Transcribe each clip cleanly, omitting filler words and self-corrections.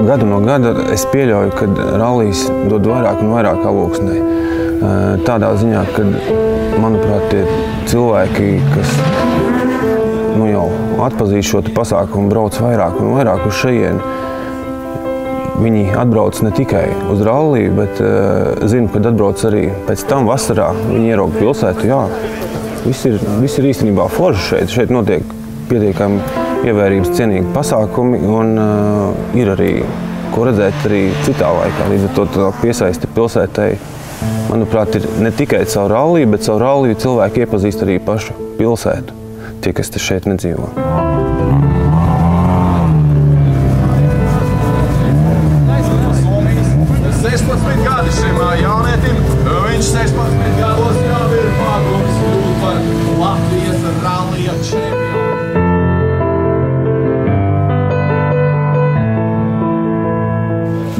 gadu no gada es pieļauju, ka rallijs dod vairāk un vairāk alūksnei. Tādā ziņā, ka, manuprāt, tie cilvēki, kas jau atpazīst šo pasākumu, brauc vairāk un vairāk uz šejieni, viņi atbrauc ne tikai uz ralliju, bet zinu, kad atbrauc arī pēc tam vasarā. Viņi ierauga pilsētu, jā, viss ir īstenībā forši šeit. Šeit notiek pietiekami ievērības cienīgi pasākumi un ir arī, ko redzēt arī citā laikā. Līdz ar to tā piesaisti pilsētai, manuprāt, ir ne tikai caur ralliju, bet caur ralliju cilvēki iepazīst arī pašu pilsētu, tie, kas te šeit nedzīvo. 16 gadi šim jaunietim, viņš 16 gados jau ir pārgums kļūt par Latvijas rallija čempionu.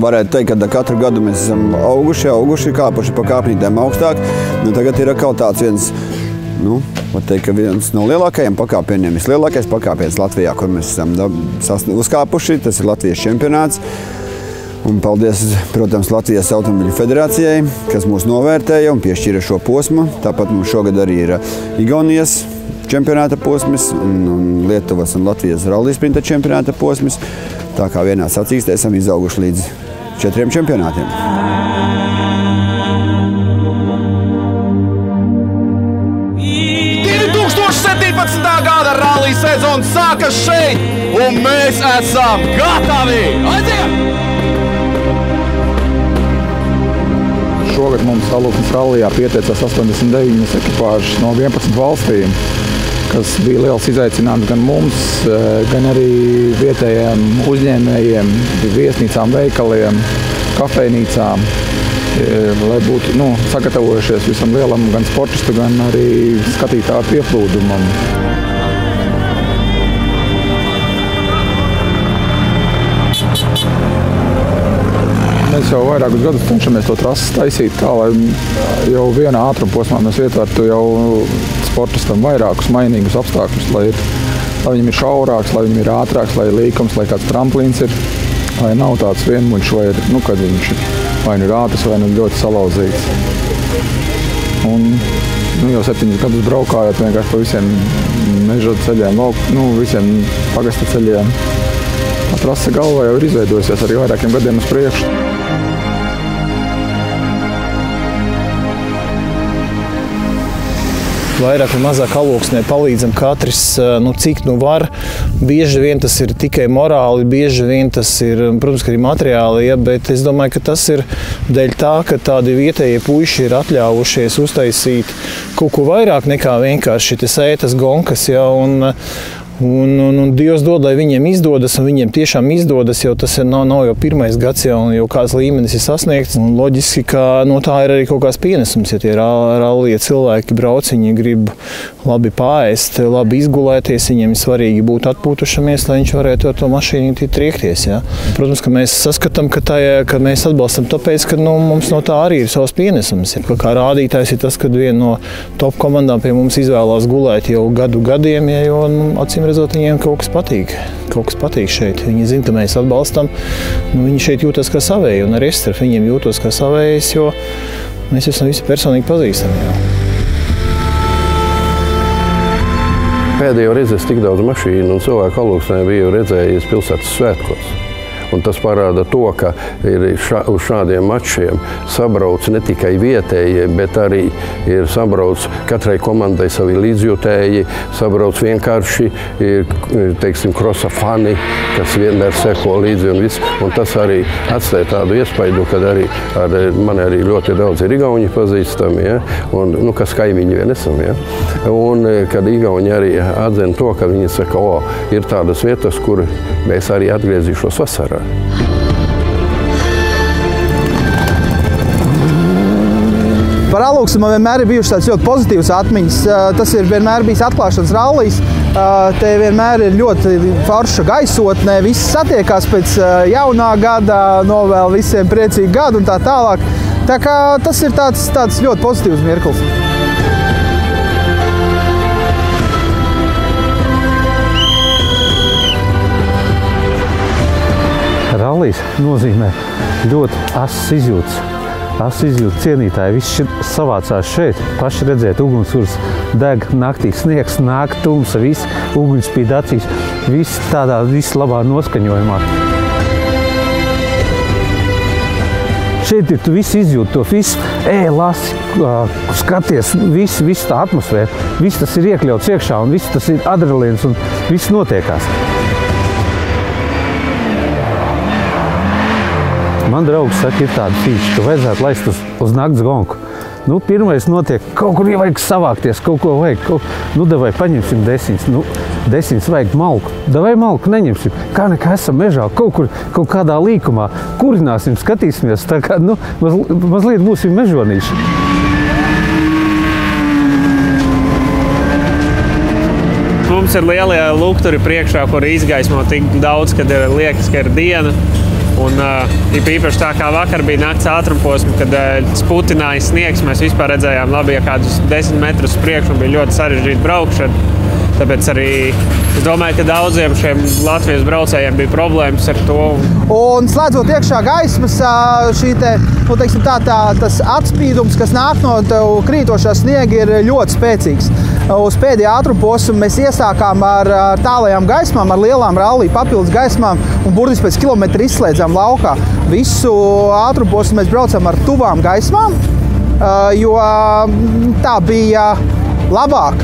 Varētu teikt, ka katru gadu mēs esam auguši, kāpuši pa kāpnītēm augstāk. Tagad ir atkal tāds viens, var teikt, ka viens no lielākajiem pakāpieniem, vislielākais pakāpiens Latvijā, kur mēs esam uzkāpuši, tas ir Latvijas čempionāts. Un paldies, protams, Latvijas automobiļu federācijai, kas mūs novērtēja un piešķīra šo posmu. Tāpat mums šogad arī ir Igaunijas čempionāta posms un Lietuvas un Latvijas rallija sprinta čempionāta posms. Tā kā vienā sacīkstē esam izauguši līdz 4 čempionātiem. Gada rallija sezona sākas šeit, un mēs esam gatavi! Aiziet! Šogad mums Alūksnes rallijā pieteicās 89 ekipāžas no 11 valstīm, kas bija liels izaicinājums gan mums, gan arī vietējiem uzņēmējiem, viesnīcām, veikaliem, kafejnīcām, lai būtu sagatavojušies visam lielam gan sportistu, gan arī skatītāju pieplūdumam. Mēs jau vairākus gadus cenšamies to trases taisīt tā, lai jau vienā ātruma posmā mēs ietvertu jau sportistam vairākus mainīgus apstākļus, lai viņam ir šaurāks, lai viņam ir ātrāks, lai ir līkums, lai kāds tramplīns ir, lai nav tāds vienmuļš, vai kad viņš vai nu ir ātrs, vai nu ļoti salauzīts. Un jau 7 gadus braukājot vienkārši pa visiem meža ceļiem, visiem pagasta ceļiem. Tā trase galvā jau ir izveidojusies arī vairākiem gadiem uz priekšu. Vairāk vai mazāk Alūksnē palīdzam katrs, cik var. Bieži vien tas ir tikai morāli, bieži vien tas ir, protams, arī materiāli, bet es domāju, ka tas ir dēļ tā, ka tādi vietējie puiši ir atļāvušies uztaisīt kaut ko vairāk nekā vienkārši šitas ētas gonkas, Un Dievs dod, lai viņiem izdodas, un viņiem tiešām izdodas, jo tas nav jau pirmais gads, jau kāds līmenis ir sasniegts. Un loģiski, ka tā ir arī kaut kāds pienesums, ja tie rallija cilvēki brauc, viņi grib labi paēst, labi izgulēties, viņiem ir svarīgi būt atpūtušamies, lai viņš varētu ar to mašīnu triekties. Ja? Protams, ka mēs saskatām, ka mēs atbalstam tāpēc, ka mums no tā arī ir savs pienesums. Ja? Kā rādītājs ir tas, kad viena no top komandām pie mums izvēlās gulēt jau gadiem, jo acīm redzot, viņiem kaut kas patīk šeit. Viņi zina, ka mēs atbalstam. Viņi šeit jūtas kā savēji, un arī es starp viņiem jūtos kā savējs, jo mēs esam visi personīgi pazīstami. Pēdējo reizi es tik daudz mašīnu un cilvēku Alūksnē biju redzējis pilsētas svētkos. Un tas parāda to, ka uz šādiem mačiem sabrauc ne tikai vietējie, bet arī ir sabrauc katrai komandai savi līdzjutēji, sabrauc vienkārši, teiksim, krosa fani, kas vienmēr seko līdzi un viss. Un tas arī atstāja tādu iespaidu, kad arī man arī ļoti daudz ir igauņi pazīstami, ja? Un, kas kaimiņi vien esam. Ja? Un kad igauņi arī atzina to, ka viņi saka, ir tādas vietas, kur mēs arī atgriezīšos vasarā. Par Alūksni man vienmēr ir bijušas tādas ļoti pozitīvas atmiņas. Tas ir vienmēr bijis atklāšanas rallijs. Te vienmēr ir ļoti forša gaisotne. Visi satiekās pēc jaunā gada, novēl visiem priecīgu gadu un tā tālāk. Tā kā tas ir tāds ļoti pozitīvs mirklis. rallijs nozīmē ļoti asas izjūtas. Asas izjūtas cienītāji. Visi savācās šeit. Paši redzēt, ugunsurs deg, naktī sniegs, nāk tumsa, visi uguņi spīd acīs. Visi tādā vislabā noskaņojumā. Šeit ir tu visi izjūti to visu, lasi, skaties, visu tā atmosfēra. Viss tas ir iekļauts iekšā un viss tas ir adrenalīns un viss notiekās. Man draugs saka, ir tāda fīša, ka vajadzētu laist uz nakts gonku. Nu, pirmais notiek, kaut kur vajag savākties, kaut ko vajag. Davai paņemsim 10, 10 vajag malku. Davai malku neņemsim. Kā nekā esam mežā, kaut kādā līkumā. Kurināsim, skatīsimies, tā kā, mazliet būsim mežonīši. Mums ir lielie lukturi priekšā, kur izgaismo tik daudz, kad liekas, ka ir diena. Un īpaši tā kā vakar bija nakts ātrumposma, kad sputināja sniegs, mēs vispār redzējām labi, ja kādus 10 metrus priekš un bija ļoti sarežģīta braukšana. Tāpēc arī es domāju, ka daudziem šiem Latvijas braucējiem bija problēmas ar to. Un slēdzot iekšā gaismas, tas atspīdums, kas nāk no tev krītošā sniega, ir ļoti spēcīgs. Uz pēdējā ātrumposmu mēs iesākām ar tālajām gaismām, ar lielām rallija papildus gaismām un burtiski pēc kilometra izslēdzām laukā. Visu ātrumposmu mēs braucam ar tuvām gaismām, jo tā bija labāk.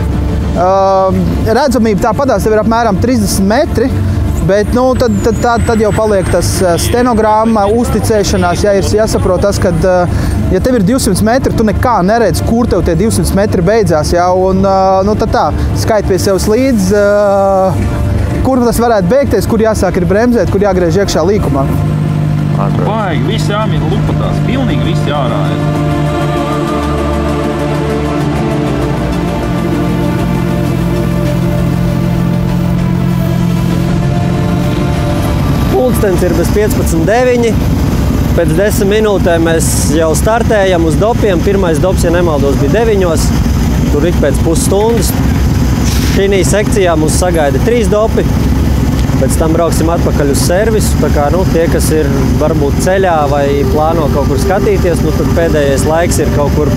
Redzamība tāpatās tev ir apmēram 30 metri, bet tad jau paliek tas stenogramma, uzticēšanās, ja ir jāsaprot tas, ka ja tev ir 200 metri, tu nekā neredz, kur tev tie 200 metri beidzās, ja, un tad tā, skait pie sevis līdz, kur tas varētu beigties, kur jāsāk ir bremzēt, kur jāgriež iekšā līkumā. Baigi, visi jāmien lupatās, pilnīgi visi jārāja. Pulkstens ir bez 15:09. Pēc 10 minūtēm mēs jau startējam uz dopiem. Pirmais dops, ja nemaldos, bija 9. Tur ik pēc pusstundas. Šī sekcijā mums sagaida 3 dopi. Pēc tam brauksim atpakaļ uz servisu. Tā kā tie, kas ir varbūt ceļā vai plāno kaut kur skatīties, tad pēdējais laiks ir kaut kur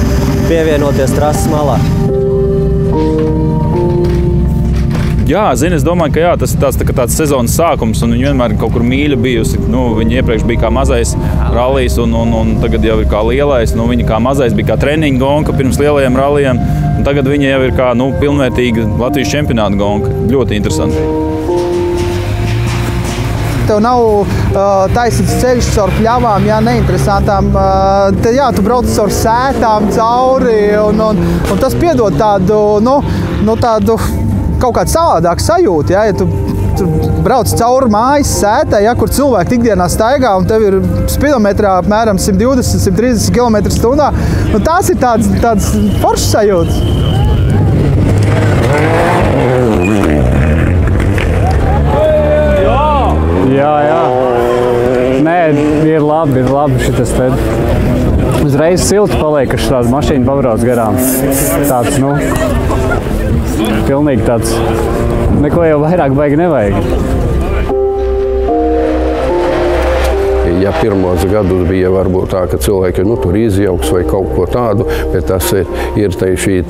pievienoties trases malā. Jā, es domāju, ka tas ir tāds sezonas sākums, un viņi vienmēr kaut kur mīļa bijusi. Viņi iepriekš bija kā mazais rallijs, un tagad jau ir kā lielais. Viņi kā mazais bija kā treniņa gonka pirms lielajiem rallijiem, un tagad viņi jau ir kā pilnvērtīga Latvijas čempionāta gonka. Ļoti interesanti. Tev nav taisīts ceļš caur pļavām, neinteresantām. Tu brauc caur sētām, cauri, un tas piedod tādu kaut kādu savādāku sajūtu, ja tu brauc cauri mājas sētē, kur cilvēki ikdienā staigā un tev ir spidometrā apmēram 120–130 km/h. Tās ir tādas foršas sajūtas. Jā. Nē, ir labi šitas te. Uzreiz silti paliek, ka šāda mašīna pabrauc garām. Tāds, pilnīgi tāds, neko jau vairāk baigi nevajag. Ja pirmos gadus bija varbūt tā, ka cilvēki tur izjauks vai kaut ko tādu, bet tas ir šī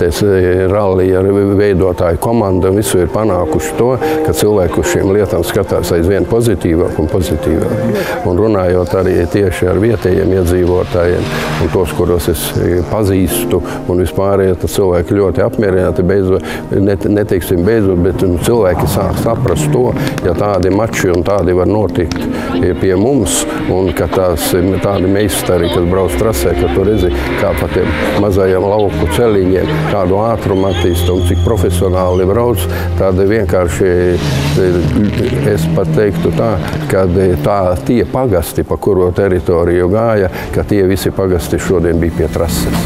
rallija veidotāja komanda, visu ir panākuši to, ka cilvēki uz šīm lietām skatās aizvien pozitīvāk un pozitīvāk. Un runājot arī tieši ar vietējiem iedzīvotājiem un tos, kuros es pazīstu un vispārējie, tad cilvēki ļoti apmierināti, neteiksim beidzot, bet cilvēki sāk saprast to, ja tādi mači un tādi var notikt pie mums, un ka tādi meistari, kas brauc trasē, ka tu redzi, kā pa tiem mazajiem lauku celiņiem, kādu ātrumu attīst un cik profesionāli brauc, tāda vienkārši, es pat teiktu tā, kad tie pagasti, pa kuro teritoriju gāja, ka tie visi pagasti šodien bija pie trases.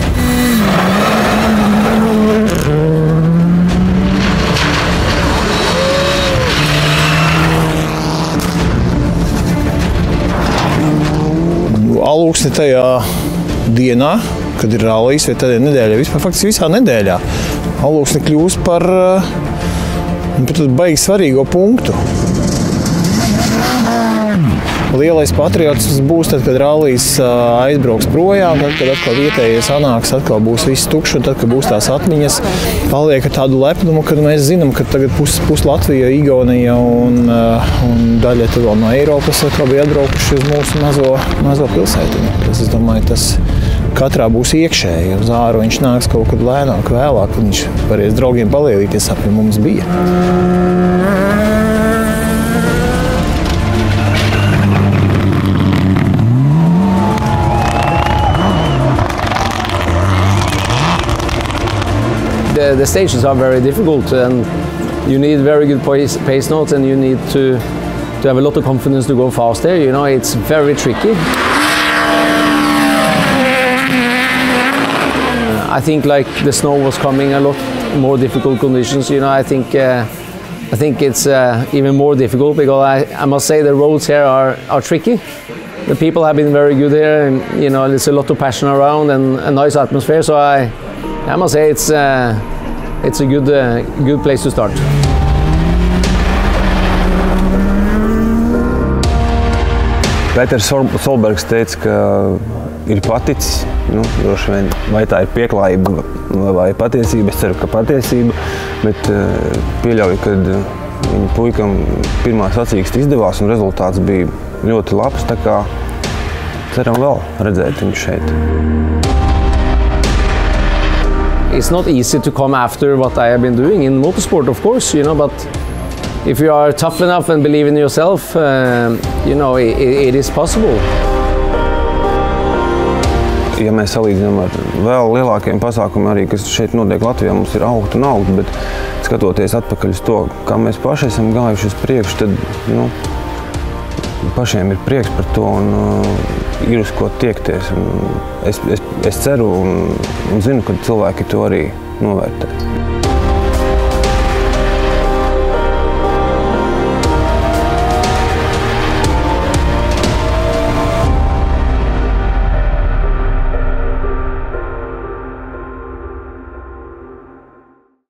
Alūksne tajā dienā, kad ir rallijs, vai tādā nedēļā, vispār faktiski visā nedēļā, Alūksne kļūst par baigi svarīgo punktu. lielais patriotisms būs tad, kad rallijs aizbrauks projām, tad, kad atkal vietējie sanāks, atkal būs viss tukšs, un tad, kad būs tās atmiņas, paliek ar tādu lepnumu, kad mēs zinām, ka tagad pus Latvija, Igaunija un daļa tad vēl no Eiropas atkal bija atbraukuši uz mūsu mazo pilsētiņu. Es domāju, tas katrā būs iekšēji. Uz āru viņš nāks kaut kad lēnāk, vēlāk. Viņš varēs draugiem palielīties, apvi mums bija. The stations are very difficult, and you need very good pace notes, and you need to have a lot of confidence to go fast there. You know, it's very tricky. I think like the snow was coming, a lot more difficult conditions. You know, I think it's even more difficult because I must say the roads here are tricky. The people have been very good here, and you know, there's a lot of passion around and a nice atmosphere. So I must say it's a good place to start. Pēters Solbergs teica, ka ir paticis. Droši vien, vai tā ir pieklājība vai patiesība, es ceru, ka patiesība, bet pieļauju, ka viņa puikam pirmā sacīksta izdevās un rezultāts bija ļoti labs, tā kā ceram vēl redzēt viņu šeit. It's not easy to come after what I have been doing in motorsport, of course, you know, but if you are tough enough and believe in yourself, you know, it is possible. Ja mēs salīdzinām ar vēl lielākiem pasākumiem, arī, kas šeit notiek Latvijā, mums ir augt un augt, bet skatoties atpakaļ uz to, kā mēs paši esam gājuši uz priekšu, tad pašiem ir prieks par to un ir uz ko tiekties. Es ceru un zinu, ka cilvēki to arī novērtē.